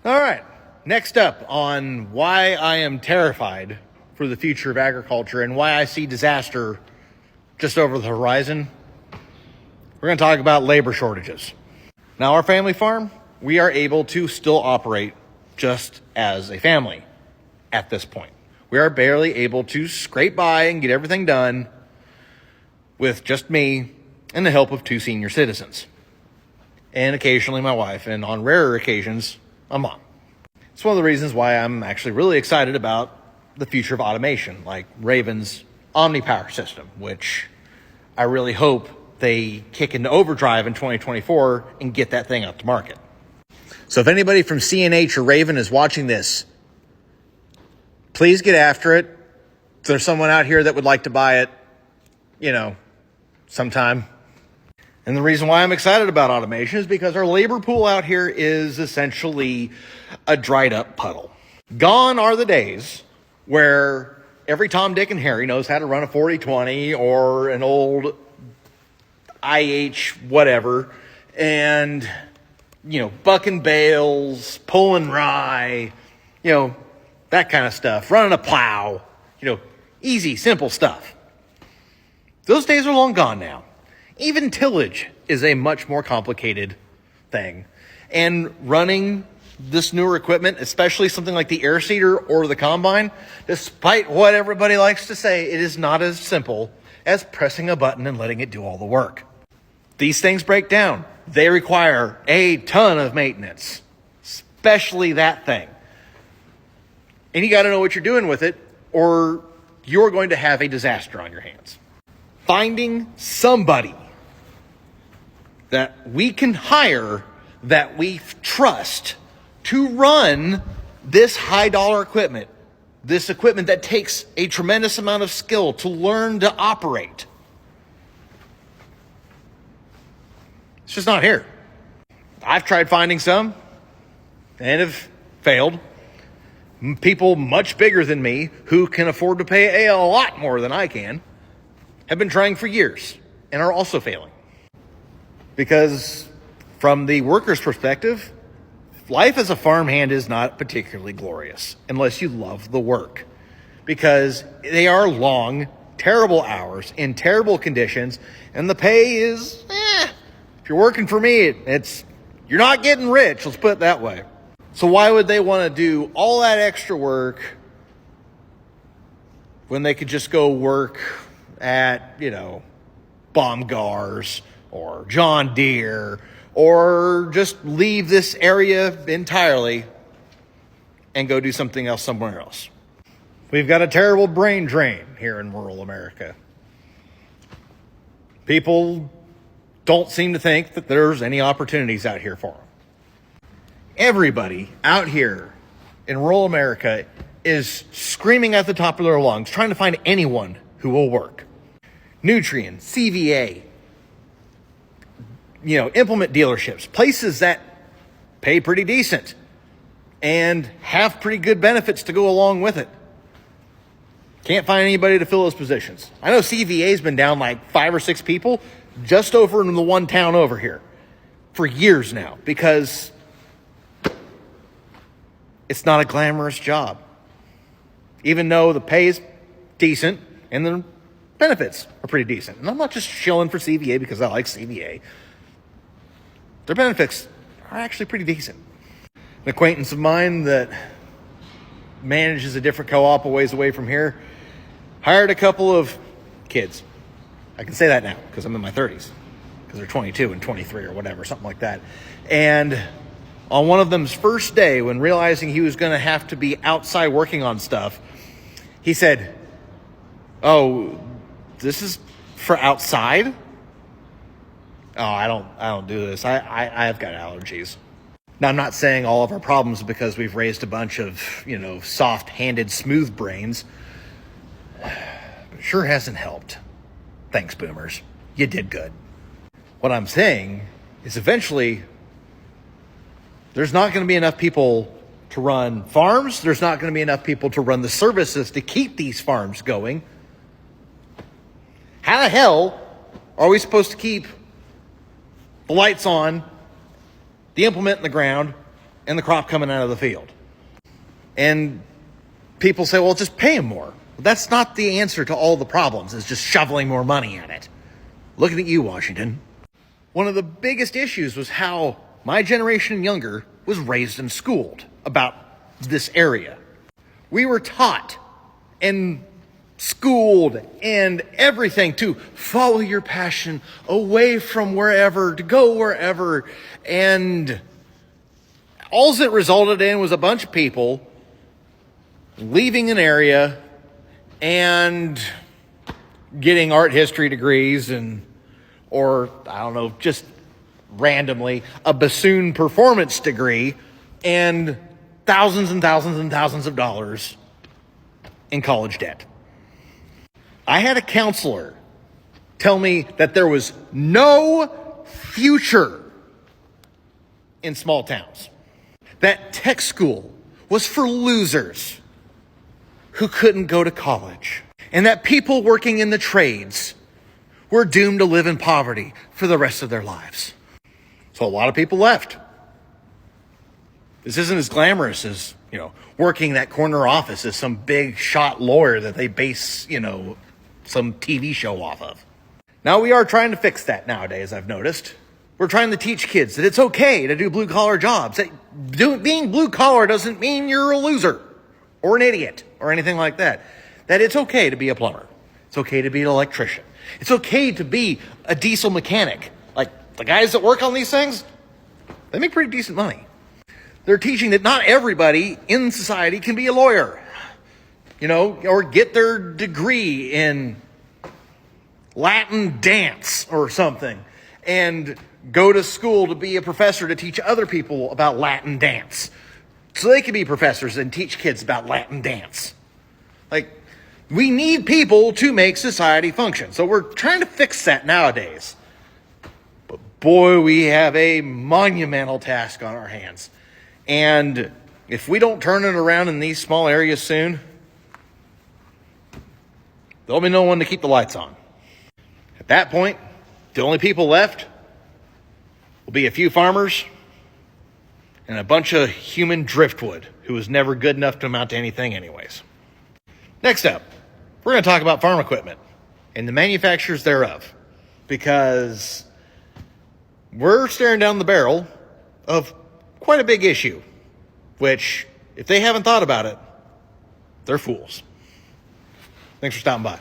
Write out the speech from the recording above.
All right, next up on why I am terrified for the future of agriculture and why I see disaster just over the horizon, we're going to talk about labor shortages. Now, our family farm, we are able to still operate just as a family at this point. We are barely able to scrape by and get everything done with just me and the help of 2 senior citizens. And occasionally my wife, and on rarer occasions, my mom. It's one of the reasons why I'm actually really excited about the future of automation, like Raven's OmniPower system, which I really hope they kick into overdrive in 2024 and get that thing out to market. So if anybody from CNH or Raven is watching this, please get after it. If there's someone out here that would like to buy it, sometime. And the reason why I'm excited about automation is because our labor pool out here is essentially a dried up puddle. Gone are the days where every Tom, Dick, and Harry knows how to run a 40-20 or an old IH whatever, and, bucking bales, pulling rye, that kind of stuff, running a plow, easy, simple stuff. Those days are long gone now. Even tillage is a much more complicated thing. And running this newer equipment, especially something like the air seeder or the combine, despite what everybody likes to say, it is not as simple as pressing a button and letting it do all the work. These things break down. They require a ton of maintenance, especially that thing. And you got to know what you're doing with it, or you're going to have a disaster on your hands. Finding somebody that we can hire, that we trust to run this high dollar equipment, this equipment that takes a tremendous amount of skill to learn to operate. It's just not here. I've tried finding some and have failed. People much bigger than me who can afford to pay a lot more than I can have been trying for years and are also failing. Because from the worker's perspective, life as a farmhand is not particularly glorious unless you love the work. Because they are long, terrible hours in terrible conditions, and the pay is, if you're working for me, you're not getting rich, let's put it that way. So why would they want to do all that extra work when they could just go work at, Baumgars or John Deere, or just leave this area entirely and go do something else somewhere else? We've got a terrible brain drain here in rural America. People don't seem to think that there's any opportunities out here for them. Everybody out here in rural America is screaming at the top of their lungs, trying to find anyone who will work. Nutrien, CVA, implement dealerships, places that pay pretty decent and have pretty good benefits to go along with it. Can't find anybody to fill those positions. I know CVA's been down like 5 or 6 people just over in the one town over here for years now because it's not a glamorous job. Even though the pay is decent and the benefits are pretty decent. And I'm not just shilling for CVA because I like CVA. Their benefits are actually pretty decent. An acquaintance of mine that manages a different co-op a ways away from here hired a couple of kids. I can say that now because I'm in my 30s, because they're 22 and 23 or whatever, something like that. And on one of them's first day, when realizing he was going to have to be outside working on stuff, he said, "Oh, this is for outside? Oh, I don't do this. I've got allergies." Now, I'm not saying all of our problems because we've raised a bunch of, soft-handed, smooth brains. But it sure hasn't helped. Thanks, boomers. You did good. What I'm saying is eventually there's not going to be enough people to run farms. There's not going to be enough people to run the services to keep these farms going. How the hell are we supposed to keep the lights on, the implement in the ground, and the crop coming out of the field. And people say, well, just pay them more. Well, that's not the answer to all the problems, is just shoveling more money at it. Looking at you, Washington. One of the biggest issues was how my generation and younger was raised and schooled about this area. We were taught and schooled and everything to follow your passion away from wherever, to go wherever. And all it resulted in was a bunch of people leaving an area and getting art history degrees or I don't know, just randomly a bassoon performance degree and thousands and thousands and thousands of dollars in college debt. I had a counselor tell me that there was no future in small towns. That tech school was for losers who couldn't go to college. And that people working in the trades were doomed to live in poverty for the rest of their lives. So a lot of people left. This isn't as glamorous as, working that corner office as some big shot lawyer that they base, some TV show off of. Now we are trying to fix that nowadays, I've noticed. We're trying to teach kids that it's okay to do blue collar jobs. That being blue collar doesn't mean you're a loser or an idiot or anything like that. That it's okay to be a plumber. It's okay to be an electrician. It's okay to be a diesel mechanic. Like the guys that work on these things, they make pretty decent money. They're teaching that not everybody in society can be a lawyer, or get their degree in Latin dance or something and go to school to be a professor to teach other people about Latin dance so they can be professors and teach kids about Latin dance. We need people to make society function. So we're trying to fix that nowadays. But boy, we have a monumental task on our hands. And if we don't turn it around in these small areas soon, there'll be no one to keep the lights on. At that point, the only people left will be a few farmers and a bunch of human driftwood who was never good enough to amount to anything anyways. Next up, we're going to talk about farm equipment and the manufacturers thereof, because we're staring down the barrel of quite a big issue, which, if they haven't thought about it, they're fools. Thanks for stopping by.